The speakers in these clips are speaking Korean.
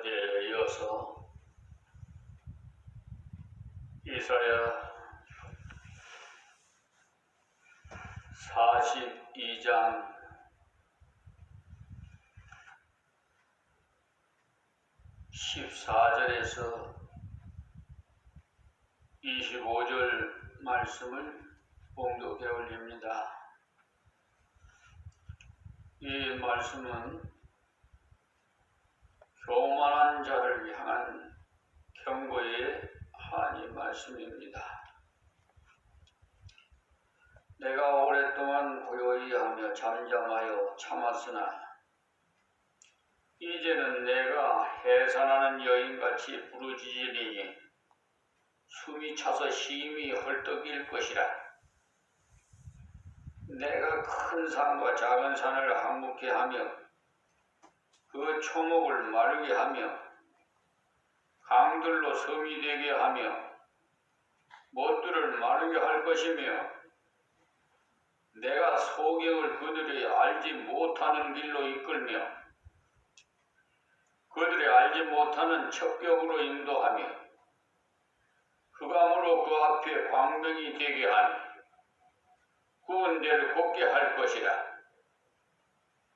어제에 이어서 이사야 42장 14절에서 25절 말씀을 봉독해 올립니다. 이 말씀은 교만한 자를 향한 경고의 한이 말씀입니다. 내가 오랫동안 고요히 하며 잠잠하여 참았으나 이제는 내가 해산하는 여인같이 부르짖으니 숨이 차서 심히 헐떡일 것이라. 내가 큰 산과 작은 산을 항목케 하며 그 초목을 마르게 하며 강들로 섬이 되게 하며 못들을 마르게 할 것이며 내가 소경을 그들이 알지 못하는 길로 이끌며 그들이 알지 못하는 첩경으로 인도하며 흑암으로 그 앞에 광명이 되게 하며 구은 데를 곱게 할 것이라.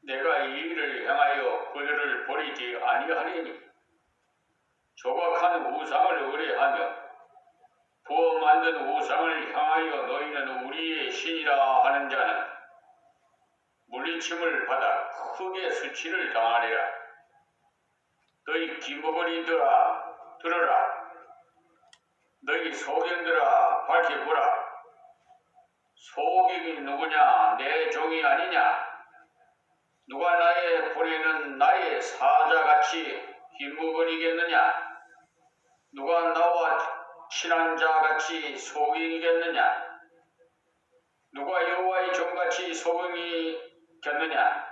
내가 이 일을 행하여 그들을 버리지 아니하리니 조각한 우상을 의뢰하며 부어 만든 우상을 향하여 너희는 우리의 신이라 하는 자는 물리침을 받아 크게 수치를 당하리라. 너희 기먹으리들아 들으라. 너희 소경들아 밝히 보라. 소경이 누구냐? 내 종이 아니냐? 누가 나의 보내는 나의 사자같이 기먹으리겠느냐? 누가 나와 친한 자같이 소경이겠느냐? 누가 여호와의 종같이 소경이겠느냐?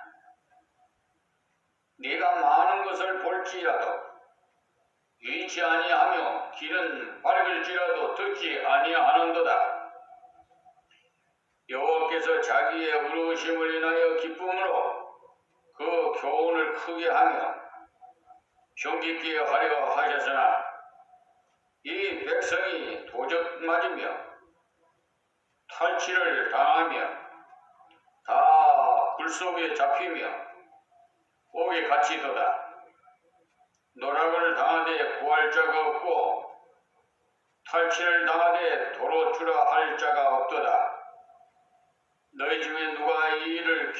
네가 많은 것을 볼지라도 잃지 아니하며 길은 밝을지라도 듣지 아니하는도다. 여호와께서 자기의 의로우심을 인하여 기쁨으로 그 교훈을 크게 하며 흉기있게 하려 하셨으나 이 백성이 도적 맞으며 탈취를 당하며 다 불속에 잡히며 옥에 갇히도다. 노락을 당하되 구할 자가 없고 탈취를 당하되 도로 주라 할 자가 없도다. 너희 중에 누가 이 일을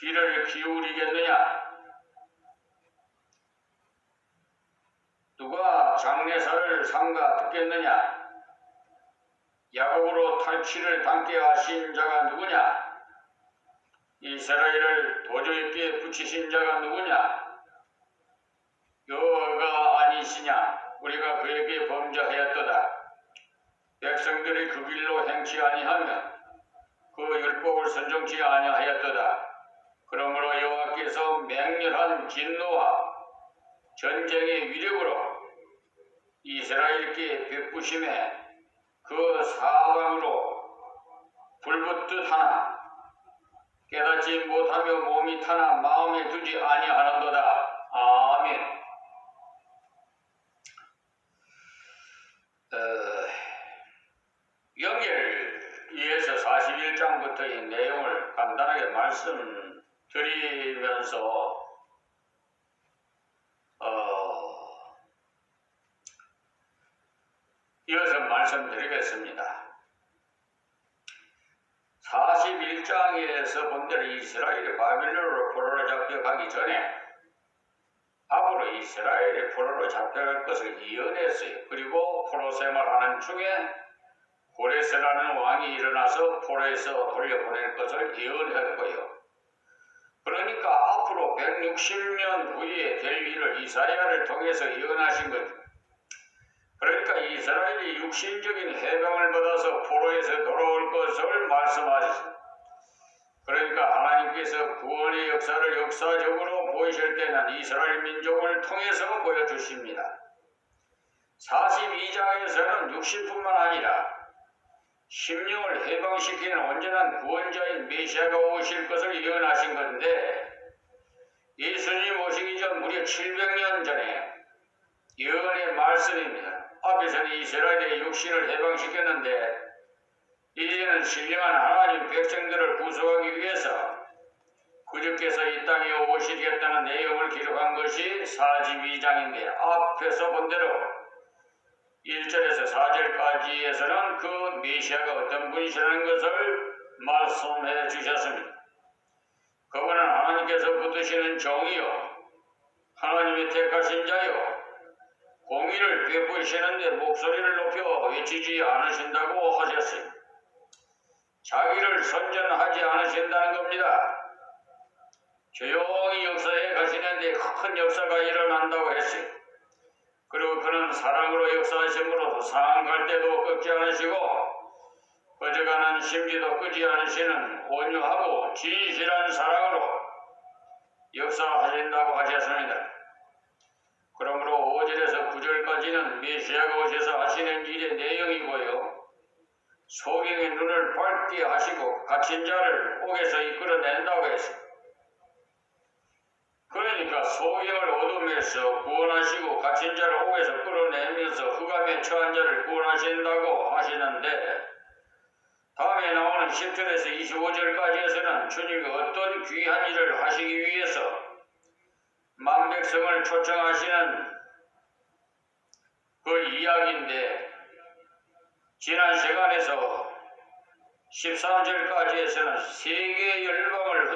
귀를 기울이겠느냐? 누가 장례사를 삼가 듣겠느냐? 야곱으로 탈취를 당케 하신 자가 누구냐? 이스라엘을 도저히 붙이신 자가 누구냐? 여호와가 아니시냐? 우리가 그에게 범죄하였도다. 백성들이 그 길로 행치 아니하며 그 율법을 순종치 아니하였도다. 그러므로 여호와께서 맹렬한 진노와 전쟁의 위력으로 이스라엘께 베푸심에 그 사방으로 불붙듯 하나 깨닫지 못하며 몸이 타나 마음에 두지 아니하는도다. 아멘. 영계를2에서 41장부터의 내용을 간단하게 말씀드리면서 이어서 말씀드리겠습니다. 41장에서 본대로 이스라엘이 바빌론으로 포로로 잡혀가기 전에 앞으로 이스라엘이 포로로 잡혀갈 것을 예언했어요. 그리고 포로 생활하는 중에 고레스라는 왕이 일어나서 포로에서 돌려보낼 것을 예언했고요. 그러니까 앞으로 160년 후에 될 일을 이사야를 통해서 예언하신 거죠. 그러니까 이스라엘이 육신적인 해방을 받아서 포로에서 돌아올 것을 말씀하셨습니다. 그러니까 하나님께서 구원의 역사를 역사적으로 보이실 때는 이스라엘 민족을 통해서 보여주십니다. 42장에서는 육신뿐만 아니라 심령을 해방시키는 온전한 구원자인 메시아가 오실 것을 예언하신 건데 예수님 오시기 전 무려 우리 700년 전에 예언의 말씀입니다. 앞에서는 이스라엘의 육신을 해방시켰는데 이제는 신령한 하나님 백성들을 구속하기 위해서 그주께서 이 땅에 오시겠다는 내용을 기록한 것이 42장인데 앞에서 본 대로 1절에서 4절까지에서는 그 메시아가 어떤 분이시라는 것을 말씀해 주셨습니다. 그분은 하나님께서 붙드시는 종이요 하나님의 택하신 자요 공의를 베푸시는데 목소리를 높여 외치지 않으신다고 하셨어요. 자기를 선전하지 않으신다는 겁니다. 조용히 역사에 가시는데 큰 역사가 일어난다고 했어요. 그리고 그는 사랑으로 역사하심으로써 상할 때도 꺾지 않으시고 꺼져가는 심지도 끄지 않으시는 온유하고 진실한 사랑으로 역사하신다고 하셨습니다. 그러므로 5절에서 9절까지는 메시아가 오셔서 하시는 일의 내용이고요. 소경의 눈을 밝게 하시고 갇힌 자를 옥에서 이끌어낸다고 했어요. 그러니까 소경을 어둠에서 구원하시고 갇힌 자를 옥에서 끌어내면서 흑암에 처한 자를 구원하신다고 하시는데 다음에 나오는 10절에서 25절까지에서는 주님이 어떤 귀한 일을 하시기 위해서 만백성을 초청하시는 그 이야기인데 지난 시간에서 13절까지에서는 세계 열방을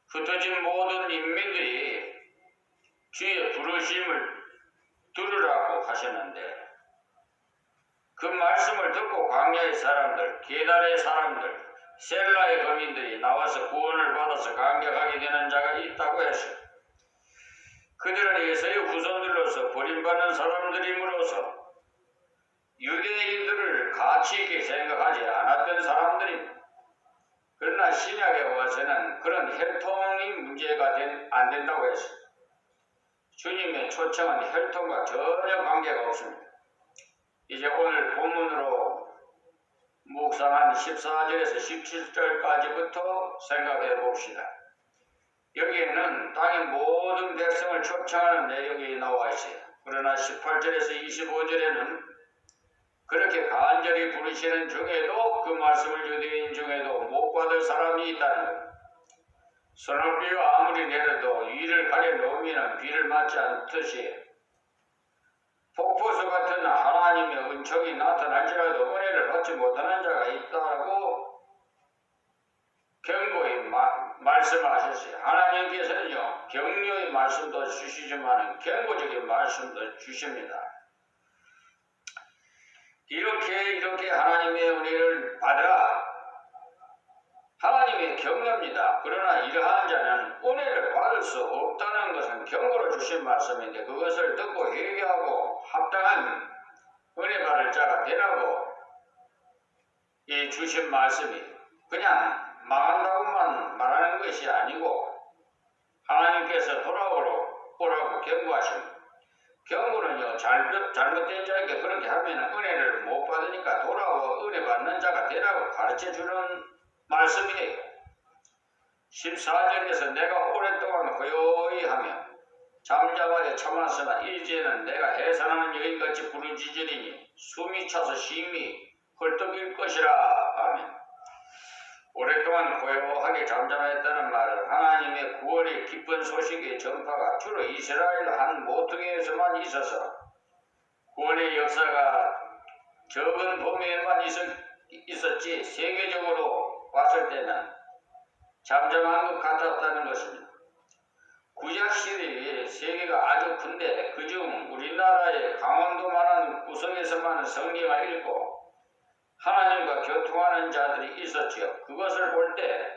흩어진 모든 인민들이 주의 부르심을 들으라고 하셨는데 그 말씀을 듣고 광야의 사람들, 게달의 사람들, 셀라의 거민들이 나와서 구원을 받아서 감격하게 되는 자가 있다고 했어요. 그들은 예수의 후손들로서 버림받는 사람들임으로써 유대인들을 가치 있게 생각하지 않았던 사람들입니다. 그러나 신약에 와서는 그런 혈통이 문제가 안 된다고 했어요. 주님의 초청은 혈통과 전혀 관계가 없습니다. 이제 오늘 본문으로 묵상한 14절에서 17절까지부터 생각해 봅시다. 여기에는 땅의 모든 백성을 초청하는 내용이 나와 있어요. 그러나 18절에서 25절에는 그렇게 간절히 부르시는 중에도 그 말씀을 유대인 중에도 못 받을 사람이 있다는 것. 소낙비가 아무리 내려도 위를 가려놓으면 비를 맞지 않듯이 폭포수 같은 하나님의 은총이 나타날지라도 은혜를 받지 못하는 자가 있다고 경고히 말씀하셨어요. 하나님께서는요 격려의 말씀도 주시지만 경고적인 말씀도 주십니다. 이렇게 하나님의 은혜를 받아 하나님의 격려입니다. 그러나 이러한 자는 은혜를 받을 수 없다는 것은 경고로 주신 말씀인데 그것을 듣고 회개하고 합당한 은혜 받을 자가 되라고 이 주신 말씀이 그냥 망한다고만 말하는 것이 아니고 하나님께서 돌아오라고 경고하십니다. 경고는요 잘못된 자에게 그렇게 하면 은혜를 못 받으니까 돌아와 은혜 받는 자가 되라고 가르쳐주는 말씀이에요. 14절에서 내가 오랫동안 고요히 하며 잠잠하여 참았으나 이제는 내가 해산하는 여인같이 부르짖으리니 숨이 차서 심히 헐떡일 것이라. 아멘. 오랫동안 고요하게 잠잠했다는 말은 하나님의 구원의 기쁜 소식의 전파가 주로 이스라엘 한 모퉁이에서만 있어서 구원의 역사가 적은 범위에만 있었지 세계적으로 봤을 때는 잠잠한 것 같았다는 것입니다. 구약시대의 세계가 아주 큰데 그중 우리나라의 강원도만한 구석에서만 성경을 읽고 하나님과 교통하는 자들이 있었지요. 그것을 볼 때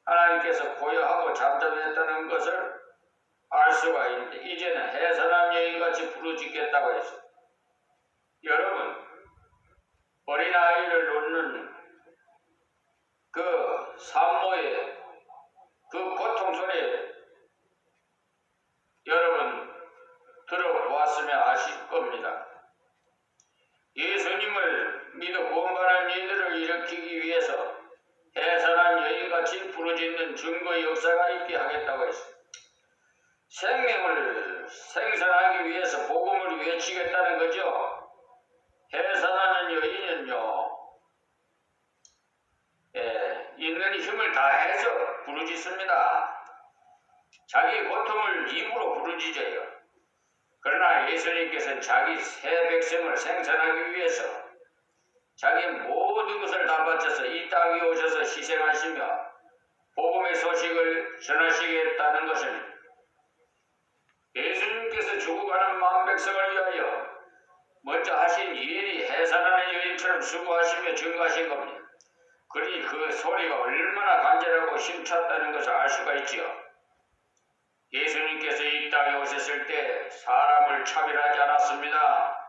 하나님께서 고요하고 잠잠했다는 것을 알 수가 있는데 이제는 해산한 여인같이 부르짖겠다고 했어요. 여러분 어린아이를 놓는 그 산모의 그 고통 소리 여러분 들어보았으면 아실 겁니다. 예수님을 믿어 구원받은 이들을 일으키기 위해서 해산한 여인같이 부르짖는 증거 역사가 있게 하겠다고 했어요. 생명을 생산하기 위해서 복음을 외치겠다는 거죠. 해산하는 여인은요, 있는 힘을 다해서 부르짖습니다. 자기 고통을 입으로 부르짖어요. 그러나 예수님께서는 자기 새 백성을 생산하기 위해서 자기 모든 것을 다 바쳐서 이 땅에 오셔서 희생하시며 복음의 소식을 전하시겠다는 것은 예수님께서 죽어가는 마음 백성을 위하여 먼저 하신 일이 해산하는 여인처럼 수고하시며 증거하신 겁니다. 그러니 그 소리가 얼마나 간절하고 힘찼다는 것을 알 수가 있지요. 예수님께서 이 땅에 오셨을 때 사람을 차별하지 않았습니다.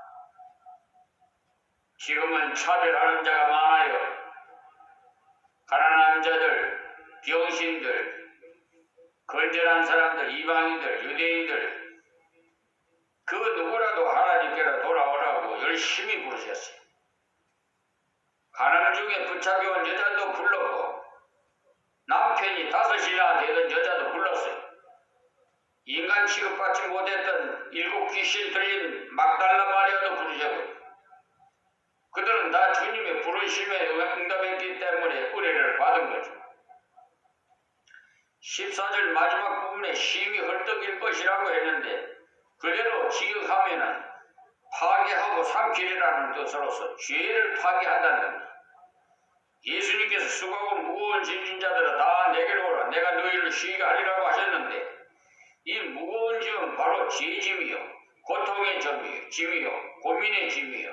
지금은 차별하는 자가 많아요. 가난한 자들, 병신들, 건전한 사람들, 이방인들, 유대인들, 그 누구라도 하나님께로 돌아오라고 열심히 부르셨어요. 가난 중에 붙잡혀온 여자도 불렀고 남편이 5이나 되던 여자도 불렀어요. 인간 취급받지 못했던 7 귀신 들린 막달라 마리아도 부르셨고요. 그들은 다 주님의 부르심에 응답했기 때문에 은혜를 받은 거죠. 14절 마지막 부분에 심히 헐떡일 것이라고 했는데 그대로 직역하면은 파괴하고 삼키리라는 뜻으로서 죄를 파괴한다는 겁니다. 예수님께서 수고하고 무거운 짐진 자들아 다 내게로 오라 내가 너희를 쉬게 하리라고 하셨는데 이 무거운 짐은 바로 죄짐이요 고통의 짐이요 고민의 짐이요.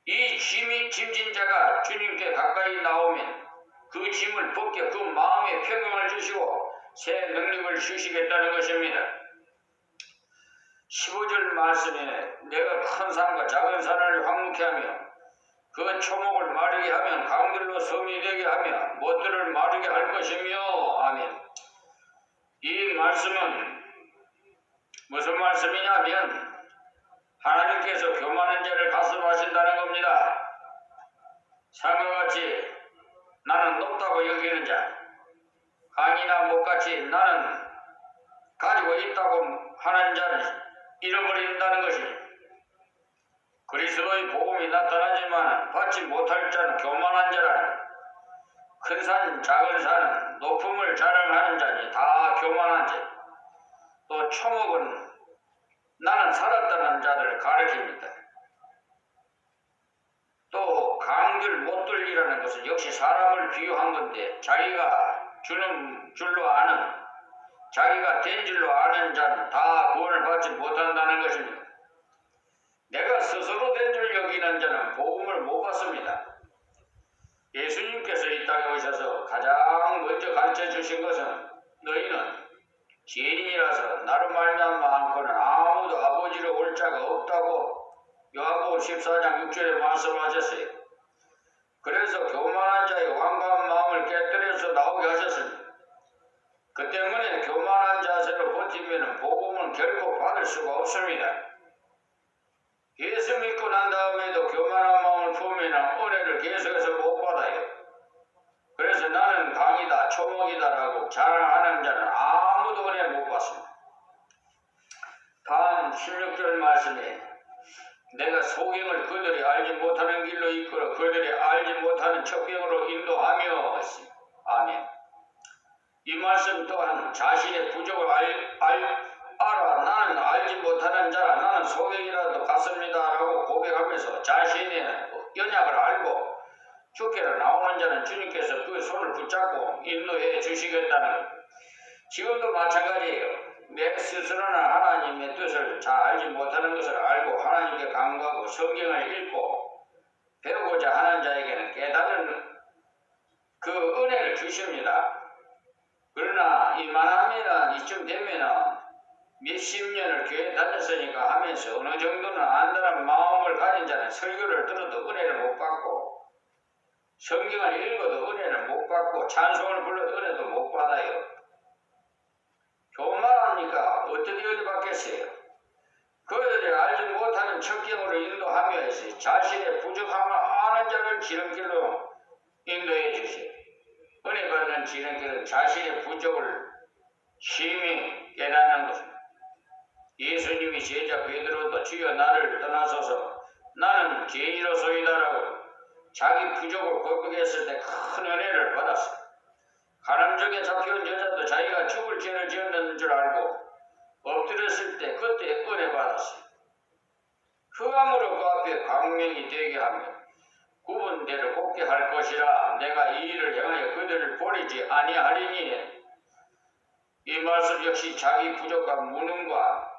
이 짐진 자가 주님께 가까이 나오면 그 짐을 벗겨 그 마음에 평강을 주시고 새 능력을 주시겠다는 것입니다. 15절 말씀에 내가 큰 산과 작은 산을 황무케 하며 그 초목을 마르게 하면 강들로 섬이 되게 하며 못들을 마르게 할 것이며 아멘. 이 말씀은 무슨 말씀이냐면 하나님께서 교만한 자를 가슴하신다는 겁니다. 산과 같이 나는 높다고 여기는 자, 강이나 못같이 나는 가지고 있다고 하는 자는 잃어버린다는 것입니다. 그리스도의 복음이 나타나지만 받지 못할 자는 교만한 자라는 큰 산, 작은 산, 높음을 자랑하는 자니 다 교만한 자. 또 초목은 나는 살았다는 자들을 가리킵니다. 또 강들 못들이라는 것은 역시 사람을 비유한 건데 자기가 주는 줄로 아는 자기가 된 줄로 아는 자는 다 구원을 받지 못한다는 것입니다. 내가 스스로 된 줄 여기는 자는 복음을 못 받습니다. 예수님께서 이 땅에 오셔서 가장 먼저 가르쳐 주신 것은 너희는 죄인이라서 나로 말미암아 않고는 아무도 아버지로 올 자가 없다고 요한복음 14장 6절에 말씀하셨어요. 그래서 교만한 자의 완고한 마음을 깨뜨려서 나오게 하셨습니다. 그 때문에 교만한 자세로 버티면 복음은 결코 받을 수가 없습니다. 예수 믿고 난 다음에도 교만한 마음을 품으면 은혜를 계속해서 못 받아요. 그래서 나는 강이다, 초목이다라고 자랑하는 자는 아무도 은혜 못 받습니다. 다음 16절 말씀에 내가 소경을 그들이 알지 못하는 길로 이끌어 그들이 알지 못하는 척경으로 인도하며 했습니다. 아멘. 이 말씀 또한 자신의 부족을 알아 나는 알지 못하는 자라 나는 소경이라도 같습니다 라고 고백하면서 자신의 연약을 알고 주께로 나오는 자는 주님께서 그 손을 붙잡고 인도해 주시겠다는 것. 지금도 마찬가지예요. 내 스스로는 하나님의 뜻을 잘 알지 못하는 것을 알고 하나님께 간구하고 성경을 읽고 배우고자 하는 자에게는 깨달은 그 은혜를 주십니다. 그러나 이만하면 이쯤 되면 몇십 년을 교회 다녔으니까 하면서 어느 정도는 안다는 마음을 가진 자는 설교를 들어도 은혜를 못 받고 성경을 읽어도 은혜를 못 받고 찬송을 불러도 은혜도 못 받아요. 교만하니까 어떻게 은혜 받겠어요? 그들이 알지 못하는 척경으로 인도하며 해서 자신의 부족함을 아는 자를 지름길로 인도해 주세요. 은혜 받는 지름길은 자신의 부족을 심히 깨닫는 것입니다. 예수님이 제자 베드로도 주여 나를 떠나소서 나는 죄인이로소이다라고 자기 부족을 고백했을 때 큰 은혜를 받았어. 가늠정에 잡혀온 여자도 자기가 죽을 죄를 지었는 줄 알고 엎드렸을 때 그때 은혜 받았어. 그함으로 그 앞에 광명이 되게 하며 구분대로 곱게 할 것이라 내가 이 일을 향하여 그들을 버리지 아니하리니. 이 말씀 역시 자기 부족한 무능과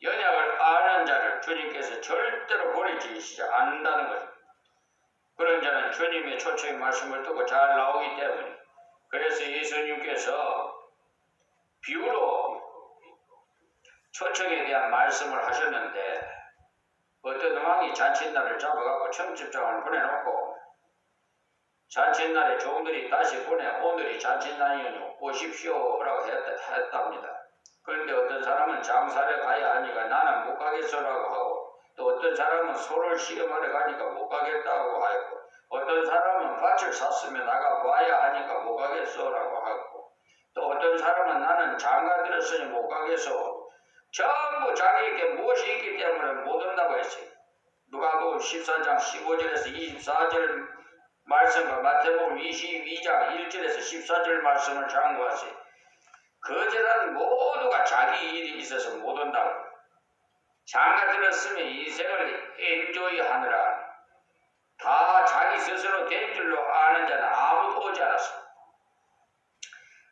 연약을 아는 자를 주님께서 절대로 버리지 않는다는 것. 그런 자는 주님의 초청의 말씀을 듣고 잘 나오기 때문에. 그래서 예수님께서 비유로 초청에 대한 말씀을 하셨는데 어떤 왕이 잔칫날을 잡아갖고 청첩장을 보내놓고 잔칫날에 종들이 다시 보내 오늘이 잔칫날이니 오십시오라고 했답니다. 그런데 어떤 사람은 장사를 가야 하니까 나는 못 가겠어라고 하고 또 어떤 사람은 소를 시험하러 가니까 못 가겠다고 하고 어떤 사람은 밭을 샀으면 나가 봐야 하니까 못 가겠어라고 하고 또 어떤 사람은 나는 장가 들었으니 못 가겠어. 전부 자기에게 무엇이 있기 때문에 못 온다고 했어요. 누가복음 14장 15절에서 24절 말씀과 마태복음 22장 1절에서 14절 말씀을 참고하세요. 거절한 모두가 자기 일이 있어서 못 온다고. 장가 들었으면 인생을 엔조이 하느라 다 자기 스스로 된 줄로 아는 자는 아무도 오지 않았어.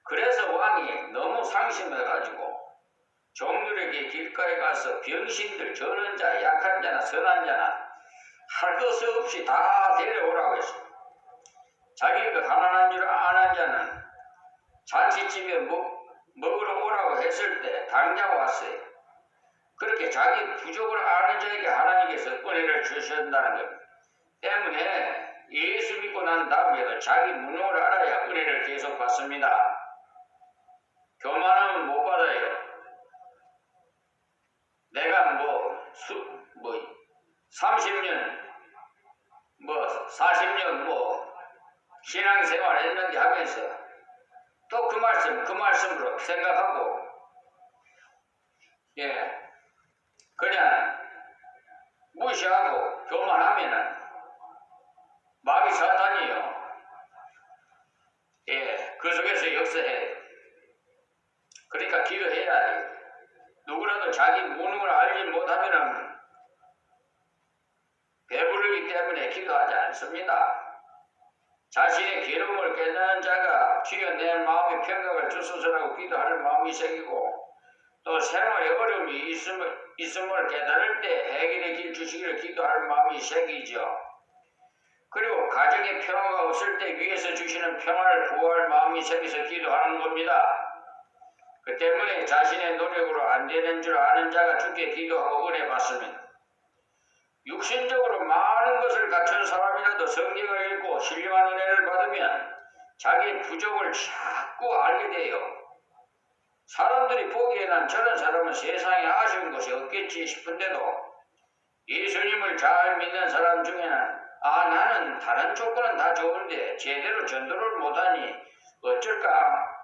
그래서 왕이 너무 상심해가지고 종들에게 길가에 가서 병신들, 저런 자, 약한 자나 선한 자나 할 것 없이 다 데려오라고 했어. 자기가 가난한 줄 아는 자는 잔치집에 먹으러 오라고 했을 때 당장 왔어요. 그렇게 자기 부족을 아는 자에게 하나님께서 은혜를 주신다는 겁니다. 때문에 예수 믿고 난 다음에도 자기 무능을 알아야 은혜를 계속 받습니다. 교만하면 못 받아요. 내가 30년, 40년 신앙생활 했는데 하면서 또 그 말씀으로 생각하고, 그냥 무시하고 교만하면은 마귀 사탄이요. 그 속에서 역사해. 그러니까 기도해야 돼. 누구라도 자기 무능을 알지 못하면은 배부르기 때문에 기도하지 않습니다. 자신의 괴로움을 깨닫는 자가 주여 내 마음의 평강을 주소서라고 기도하는 마음이 생기고 또 생활에 어려움이 있음을 깨달을 때 해결의 길 주시기를 기도하는 마음이 생기죠. 그리고 가정에 평화가 없을 때 위에서 주시는 평화를 구할 마음이 생겨서 기도하는 겁니다. 그 때문에 자신의 노력으로 안 되는 줄 아는 자가 주께 기도하고 은혜 받습니다. 육신적으로 많은 것을 갖춘 사람이라도 성경을 읽고 신령한 은혜를 받으면 자기의 부족을 자꾸 알게 돼요. 사람들이 보기에는 저런 사람은 세상에 아쉬운 것이 없겠지 싶은데도 예수님을 잘 믿는 사람 중에는 나는 다른 조건은 다 좋은데 제대로 전도를 못하니 어쩔까?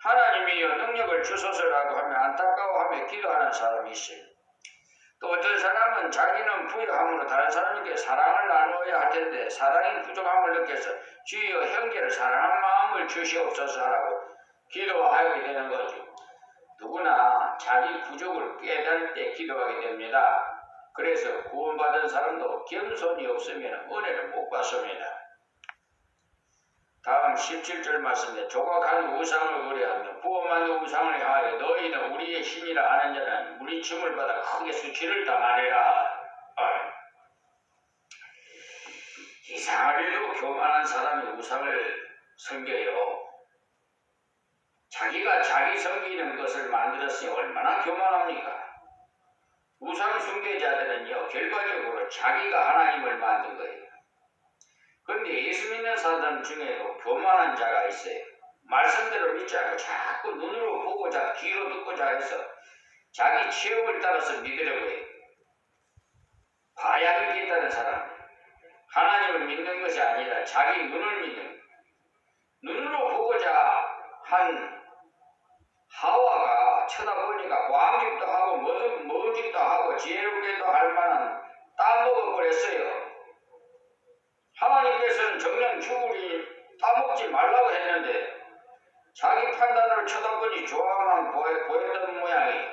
하나님이여 능력을 주소서라고 하며 안타까워하며 기도하는 사람이 있어요. 또 어떤 사람은 자기는 부유함으로 다른 사람에게 사랑을 나누어야 할 텐데 사랑이 부족함을 느껴서 주여 형제를 사랑하는 마음을 주시옵소서 하라고 기도하게 되는 거죠. 누구나 자기 부족을 깨달을 때 기도하게 됩니다. 그래서 구원받은 사람도 겸손이 없으면 은혜를 못 받습니다. 다음 17절 말씀에 조각한 우상을 의뢰하며 부어만든 우상을 향하여 너희는 우리의 신이라 하는 자는 물리침을 받아 크게 수치를 당하리라. 이상하게도 교만한 사람이 우상을 섬겨요. 자기가 자기 섬기는 것을 만들었으니 얼마나 교만합니까? 우상 숭배자들은요 결과적으로 자기가 하나님을 만든 거예요. 그런데 예수 믿는 사람 중에도 교만한 자가 있어요. 말씀대로 믿지 않고 자꾸 눈으로 보고자 귀로 듣고자 해서 자기 체험을 따라서 믿으려고 해요. 봐야 믿겠다는 사람. 하나님을 믿는 것이 아니라 자기 눈을 믿는, 눈으로 보고자 한 하와가 쳐다보니까 광짓도 하고 뭐짓도 하고 지혜롭게도 할 만한 따먹어버렸어요. 하나님께서는 정령 죽으리 따먹지 말라고 했는데 자기 판단으로 쳐다보니 좋아만 보였던 모양이,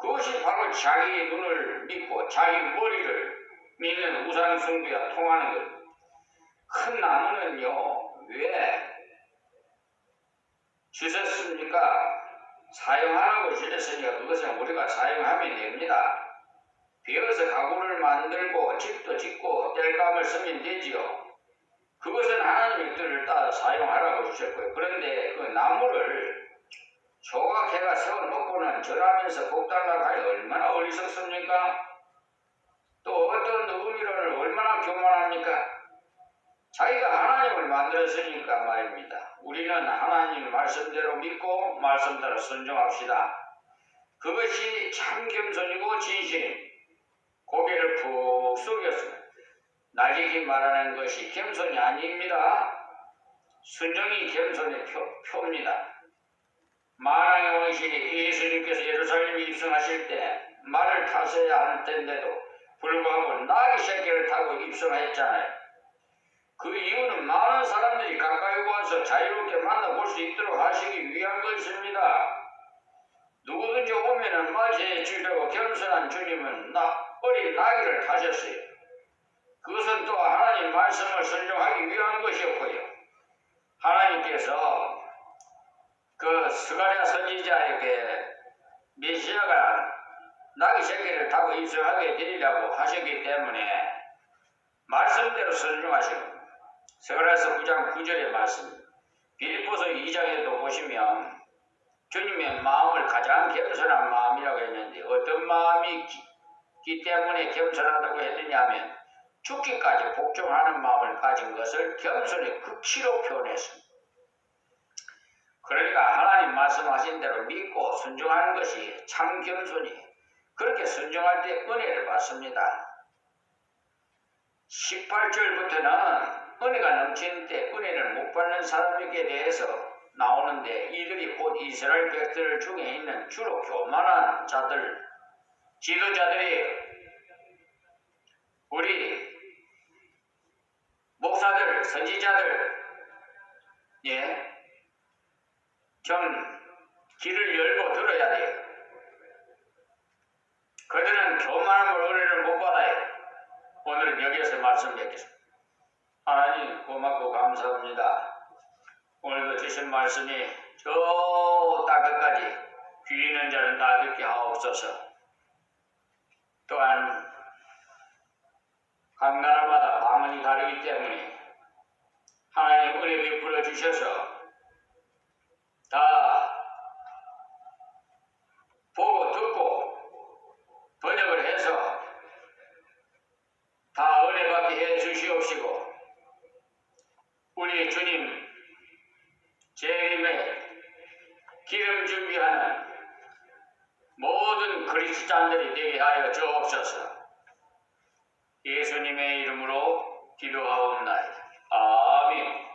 그것이 바로 자기 눈을 믿고 자기 머리를 믿는 우상숭배와 통하는 것. 큰 나무는요, 왜 주셨습니까? 사용하라고 주셨으니까 그것은 우리가 사용하면 됩니다. 베어서 가구를 만들고 집도 짓고 땔감을 쓰면 되지요. 그것은 하나님의 뜻을 따라 사용하라고 주셨고요. 그런데 그 나무를 조각해가 세워놓고는 절하면서 복달라고 하니 얼마나 어리석습니까? 또 어떤 의미론을 얼마나 교만합니까? 자기가 하나님을 만들었으니까 말입니다. 우리는 하나님 말씀대로 믿고 말씀대로 순종합시다. 그것이 참 겸손이고 진심. 고개를 푹 숙였습니다. 나직이 말하는 것이 겸손이 아닙니다. 순종이 겸손의 표입니다. 만왕의 왕신 예수님께서 예루살렘에 입성하실 때 말을 타셔야 할 텐데도 불구하고 나귀 새끼를 타고 입성했잖아요. 그 이유는 많은 사람들이 가까이 와서 자유롭게 만나볼 수 있도록 하시기 위한 것입니다. 누구든지 오면은 맞이해 주려고 겸손한 주님은 어린 나귀를 타셨어요. 그것은 또 하나님 말씀을 순종하기 위한 것이었고요. 하나님께서 그 스가랴 선지자에게 메시아가 나귀 새끼를 타고 입성하게 되리라고 하셨기 때문에 말씀대로 순종하시고, 스가랴서 9장 9절의 말씀, 빌립보서 2장에도 보시면 주님의 마음을 가장 겸손한 마음이라고 했는데, 어떤 마음이기 때문에 겸손하다고 했느냐 하면 죽기까지 복종하는 마음을 가진 것을 겸손의 극치로 표현했습니다. 그러니까 하나님 말씀하신 대로 믿고 순종하는 것이 참 겸손이, 그렇게 순종할 때 은혜를 받습니다. 18절부터는 은혜가 넘치는 때 은혜를 못 받는 사람에게 대해서 나오는데, 이들이 곧 이스라엘 백들 중에 있는 주로 교만한 자들, 지도자들이 우리 목사들, 선지자들, 좀 귀를 열고 들어야 돼요. 그들은 교만함으로 은혜를 못 받아요. 오늘은 여기에서 말씀드리겠습니다. 하나님 고맙고 감사합니다. 오늘도 주신 말씀이 저 땅끝까지 귀 있는 자는 다 듣게 하옵소서. 또한 각 나라마다 방언이 다르기 때문에 하나님 은혜 베풀어 주셔서 다 보고 듣고 번역을 해서 다 은혜 받게 해 주시옵시고, 우리 주님 재림에 기름 준비하는 모든 그리스도인들이 되게 하여 주옵소서. 예수님의 이름으로 기도하옵나이다. 아멘.